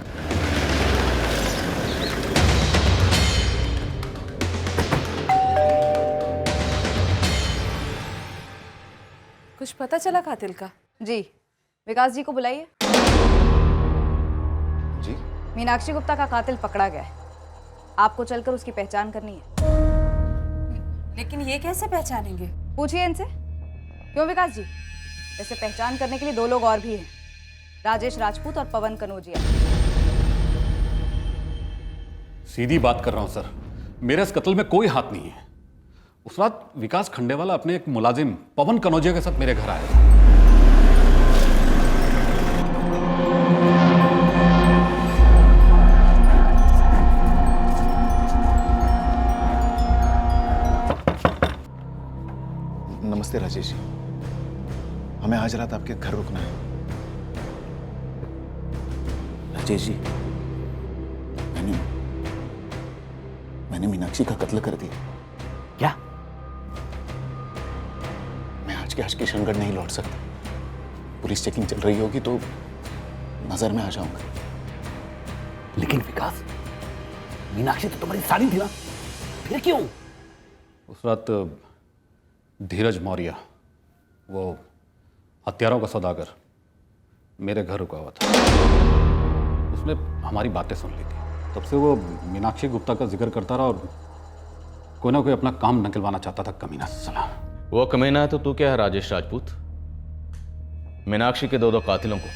कुछ पता चला कातिल का? जी, विकास जी को बुलाइए। जी? मीनाक्षी गुप्ता का कातिल पकड़ा गया है, आपको चलकर उसकी पहचान करनी है। लेकिन ये कैसे पहचानेंगे? पूछिए इनसे। क्यों विकास जी? वैसे पहचान करने के लिए दो लोग और भी हैं, राजेश राजपूत और पवन कनौजिया। सीधी बात कर रहा हूं सर, मेरे इस कत्ल में कोई हाथ नहीं है। उस रात विकास खंडेवाला अपने एक मुलाजिम पवन कनौजिया के साथ मेरे घर आया था। नमस्ते राजेश जी, हमें आज रात आपके घर रुकना है। राजेश जी, मैंने मीनाक्षी का कत्ल कर दिया। क्या? मैं आज के आज किशनगढ़ नहीं लौट सकता। पुलिस चेकिंग चल रही होगी तो नजर में आ जाऊंगा। लेकिन विकास, मीनाक्षी तो तुम्हारी साली थी ना, फिर क्यों? उस रात धीरज मौर्य, वो हथियारों का सौदागर, मेरे घर रुका हुआ था। उसने हमारी बातें सुन ली थी, तब से वो मीनाक्षी गुप्ता का जिक्र करता रहा और कोई ना कोई अपना काम निकलवाना चाहता था, कमीना साला। वो कमीना है तो तू क्या है राजेश राजपूत? मीनाक्षी के दो कातिलों को,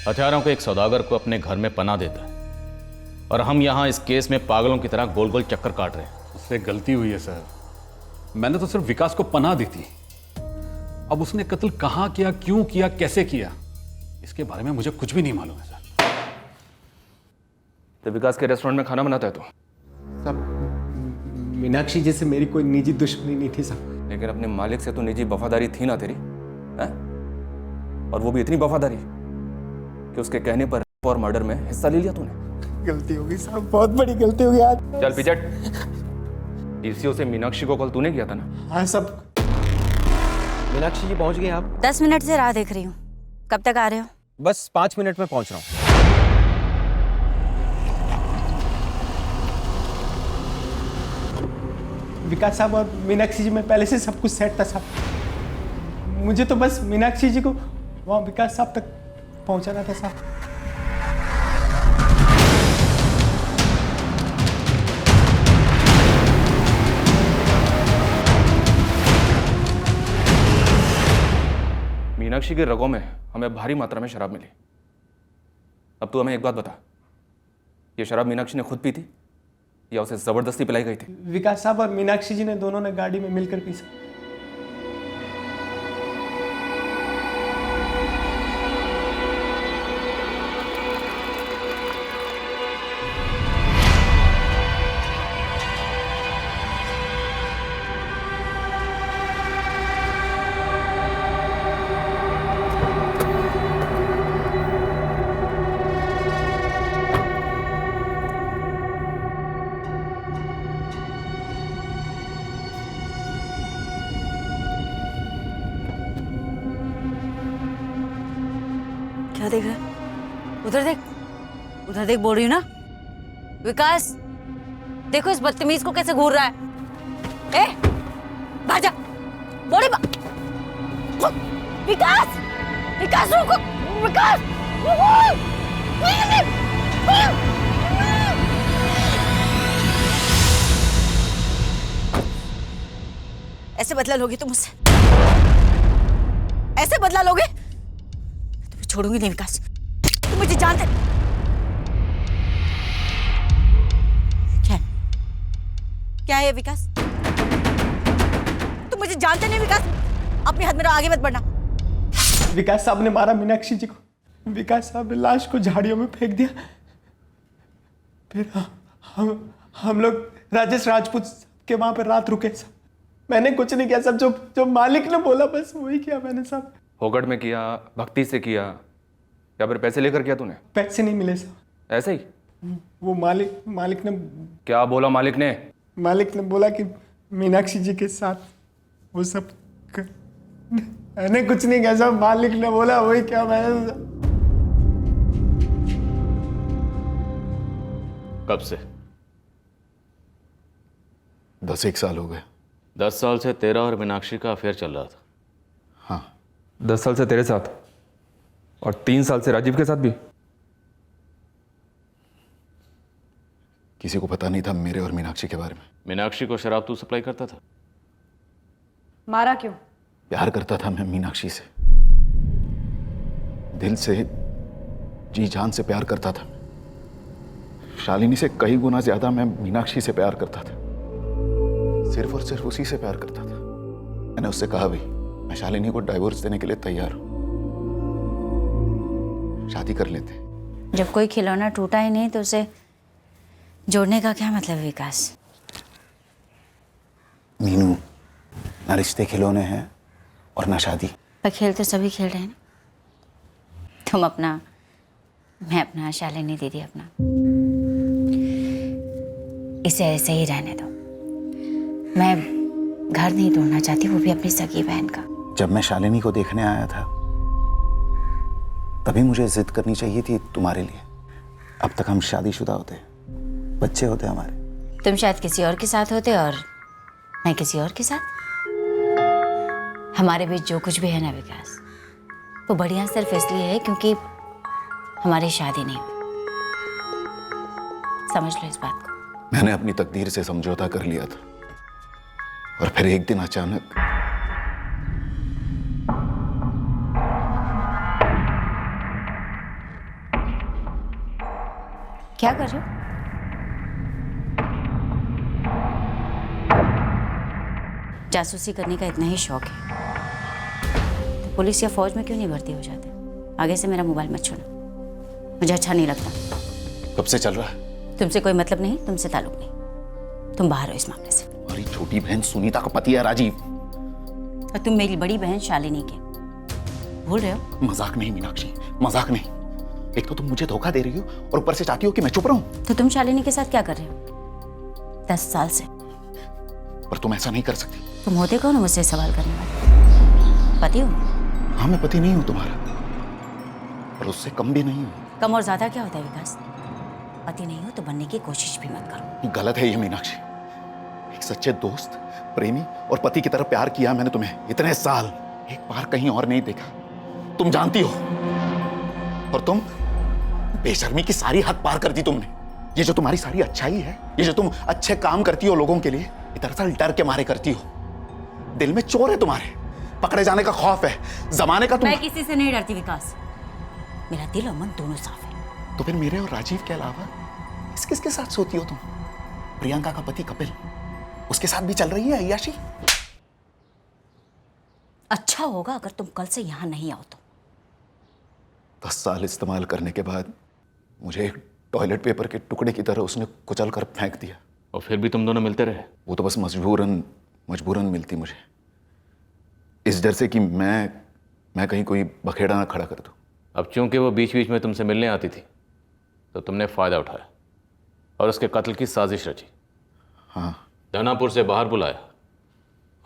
हथियारों के एक सौदागर को अपने घर में पनाह देता है, और हम यहाँ इस केस में पागलों की तरह गोल गोल चक्कर काट रहे हैं। उससे गलती हुई है सर, मैंने तो सिर्फ विकास को पनाह दी थी, अब उसने कत्ल कहाँ किया, क्यों किया, कैसे किया, इसके बारे में मुझे कुछ भी नहीं मालूम है सर। तो विकास के रेस्टोरेंट में खाना बनाता है तो? साहब मीनाक्षी जी से मेरी कोई निजी दुश्मनी नहीं थी साहब। लेकिन अपने मालिक से तो निजी वफादारी थी ना तेरी, हैं? और वो भी इतनी वफादारी कि उसके कहने पर और मर्डर में हिस्सा ले लिया तूने। गलती होगी साहब, बहुत बड़ी गलती होगी आज। चल पिचट, डीसीओ से मीनाक्षी को कॉल तूने किया था ना? हाँ सब। मीनाक्षी जी पहुंच गए आप? 10 मिनट से राह देख रही हूँ, कब तक आ रहे हो? बस 5 मिनट में पहुंच रहा हूँ। विकास साहब और मीनाक्षी जी में पहले से सब कुछ सेट था साहब, मुझे तो बस मीनाक्षी जी को वहाँ विकास साहब तक पहुँचाना था साहब। मीनाक्षी के रगों में हमें भारी मात्रा में शराब मिली। अब तू हमें एक बात बता, ये शराब मीनाक्षी ने खुद पी थी या उसे जबरदस्ती पिलाई गई थी? विकास साहब और मीनाक्षी जी ने दोनों ने गाड़ी में मिलकर पी साहब। क्या देख रहा है? उधर देख बोल रही हूँ ना। विकास देखो इस बदतमीज को कैसे घूर रहा है। ए भाजा बोले विकास, विकास रुको, विकास ऐसे बदला लोगे तुम मुझसे? ऐसे बदला लोगे? तुम्हें छोड़ूंगी नहीं विकास, तुम मुझे जानते। क्या है विकास? तुम मुझे जानते नहीं विकास, अपने हाथ मेरा आगे मत बढ़ना। विकास साहब ने मारा मीनाक्षी जी को। विकास साहब ने लाश को झाड़ियों में फेंक दिया। फिर हम लोग राजेश राजपूत के वहां पर रात रुके साहब। मैंने कुछ नहीं किया सब, जो मालिक ने बोला बस वही किया मैंने साहब। होगट में किया, भक्ति से किया, या फिर पैसे लेकर किया तूने? पैसे नहीं मिले साहब। ऐसे ही? वो मालिक ने क्या बोला? मालिक ने बोला कि मीनाक्षी जी के साथ वो सब मैंने कुछ नहीं किया साहब, मालिक ने बोला वही क्या मैंने। कब से? 10 साल हो गए। 10 साल से तेरा और मीनाक्षी का अफेयर चल रहा था? हाँ। 10 साल से तेरे साथ और 3 साल से राजीव के साथ भी? किसी को पता नहीं था मेरे और मीनाक्षी के बारे में। मीनाक्षी को शराब तू सप्लाई करता था? मारा क्यों? प्यार करता था मैं मीनाक्षी से, दिल से, जी जान से प्यार करता था। शालिनी से कई गुना ज्यादा मैं मीनाक्षी से प्यार करता था, सिर्फ और सिर्फ उसी से प्यार करता था। मैंने उससे कहा भी मैं शालिनी को डाइवोर्स देने के लिए तैयार हूं, शादी कर लेते। जब कोई खिलौना टूटा ही नहीं तो उसे जोड़ने का क्या मतलब विकास? मीनू, ना रिश्ते खिलौने हैं और ना शादी। पर खेल तो सभी खेल रहे हैं ना। तुम अपना, मैं अपना, शालिनी दीदी अपना। इसे ऐसे ही रहने दो। मैं घर नहीं तोड़ना चाहती, वो भी अपनी सगी बहन का। जब मैं शालिनी को देखने आया था तभी मुझे जिद करनी चाहिए थी तुम्हारे लिए। अब तक हम शादीशुदा होते, बच्चे होते हमारे। तुम शायद किसी और के साथ होते और मैं किसी और के साथ। हमारे बीच जो कुछ भी है ना विकास, वो बढ़िया सिर्फ इसलिए है क्योंकि हमारी शादी नहीं हुई। समझ लो इस बात को। मैंने अपनी तकदीर से समझौता कर लिया था और फिर एक दिन अचानक क्या कर रहे हो? जासूसी करने का इतना ही शौक है पुलिस या फौज में क्यों नहीं भर्ती हो जाते? आगे से मेरा मोबाइल मत छूना, मुझे अच्छा नहीं लगता। कब से चल रहा है? तुमसे कोई मतलब नहीं, तुमसे ताल्लुक नहीं, तुम बाहर हो इस मामले से। हमारी छोटी बहन सुनीता का पति है राजीव। और तुम मेरी बड़ी बहन शालिनी के भूल रहे हो? मजाक नहीं मीनाक्षी, मजाक नहीं। एक तो तुम मुझे धोखा दे रही हो और ऊपर से चाहती हो कि मैं चुप रहूं। तो तुम शालिनी के साथ क्या कर रहे हो 10 साल से? पर तुम ऐसा नहीं कर सकती। तुम होते कौन हो मुझसे सवाल करने वाले? पति हो? हाँ, मैं पति नहीं हूं तुम्हारा, पर उससे कम भी नहीं हूं। कम और ज्यादा क्या होता है विकास? पति नहीं हो तो बनने की कोशिश भी मत करो। गलत है ये मीनाक्षी। एक सच्चे दोस्त, प्रेमी और पति की तरह प्यार किया मैंने तुम्हें इतने साल, एक बार कहीं और नहीं देखा, तुम जानती हो। और तुम बेशर्मी की सारी हद पार कर दी तुमने। ये जो तुम्हारी सारी अच्छाई है, ये जो तुम अच्छे काम करती हो लोगों के लिए, ये दरअसल डर के मारे करती हो। दिल में चोर है तुम्हारे, पकड़े जाने का खौफ है, जमाने का तुम। मैं किसी से नहीं डरती विकास, मेरा दिल और मन दोनों साफ है। तो फिर मेरे और राजीव के अलावा किसके साथ सोती हो तुम? प्रियंका का पति कपिल, उसके साथ भी चल रही है अय्याशी? अच्छा होगा अगर तुम कल से यहां नहीं आओ तो। 10 साल इस्तेमाल करने के बाद मुझे एक टॉयलेट पेपर के टुकड़े की तरह उसने कुचल कर फेंक दिया। और फिर भी तुम दोनों मिलते रहे? वो तो बस मजबूरन मिलती मुझे, इस डर से कि मैं कहीं कोई बखेड़ा ना खड़ा कर दूं। अब चूंकि वो बीच बीच में तुमसे मिलने आती थी तो तुमने फायदा उठाया और उसके कत्ल की साजिश रची। हाँ। दानापुर से बाहर बुलाया,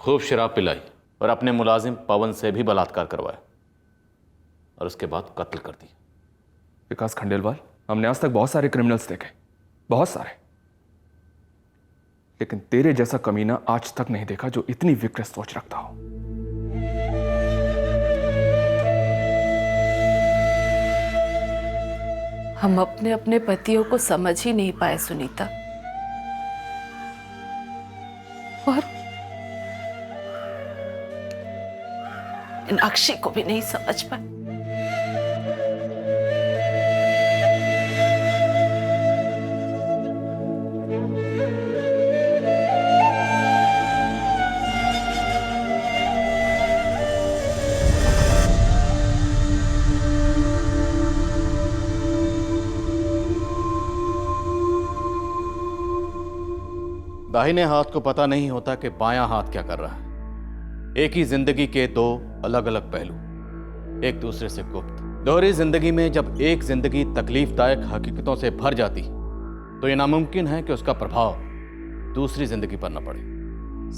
खूब शराब पिलाई और अपने मुलाजिम पवन से भी बलात्कार करवाया और उसके बाद कत्ल कर दिया। विकास खंडेलवाल, हमने आज तक बहुत सारे क्रिमिनल्स देखे, बहुत सारे, लेकिन तेरे जैसा कमीना आज तक नहीं देखा जो इतनी विकृत सोच रखता हो। हम अपने अपने पतियों को समझ ही नहीं पाए सुनीता, और मीनाक्षी को भी नहीं समझ पाए। दाहिने हाथ को पता नहीं होता कि बायां हाथ क्या कर रहा है। एक ही जिंदगी के दो अलग अलग पहलू, एक दूसरे से गुप्त। दोहरी जिंदगी में जब एक जिंदगी तकलीफदायक हकीकतों से भर जाती तो यह नामुमकिन है कि उसका प्रभाव दूसरी जिंदगी पर न पड़े।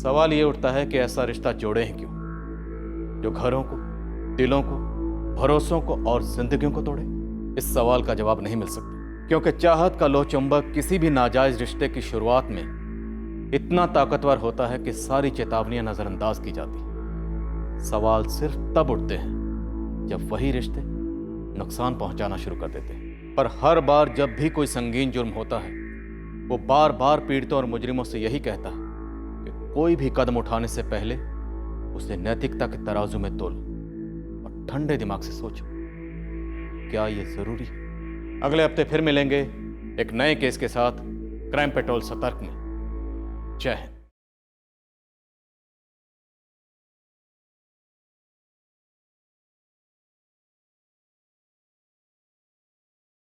सवाल ये उठता है कि ऐसा रिश्ता जोड़े हैं क्यों जो घरों को, दिलों को, भरोसों को और जिंदगियों को तोड़े? इस सवाल का जवाब नहीं मिल सकता, क्योंकि चाहत का लोह चुंबक किसी भी नाजायज रिश्ते की शुरुआत में इतना ताकतवर होता है कि सारी चेतावनियां नजरअंदाज की जाती हैं। सवाल सिर्फ तब उठते हैं जब वही रिश्ते नुकसान पहुंचाना शुरू कर देते हैं। पर हर बार जब भी कोई संगीन जुर्म होता है, वो बार बार पीड़ितों और मुजरिमों से यही कहता है कि कोई भी कदम उठाने से पहले उसे नैतिकता के तराजू में तोलो और ठंडे दिमाग से सोचो, क्या ये जरूरी है? अगले हफ्ते फिर मिलेंगे एक नए केस के साथ क्राइम पेट्रोल सतर्क में। जय हिंद।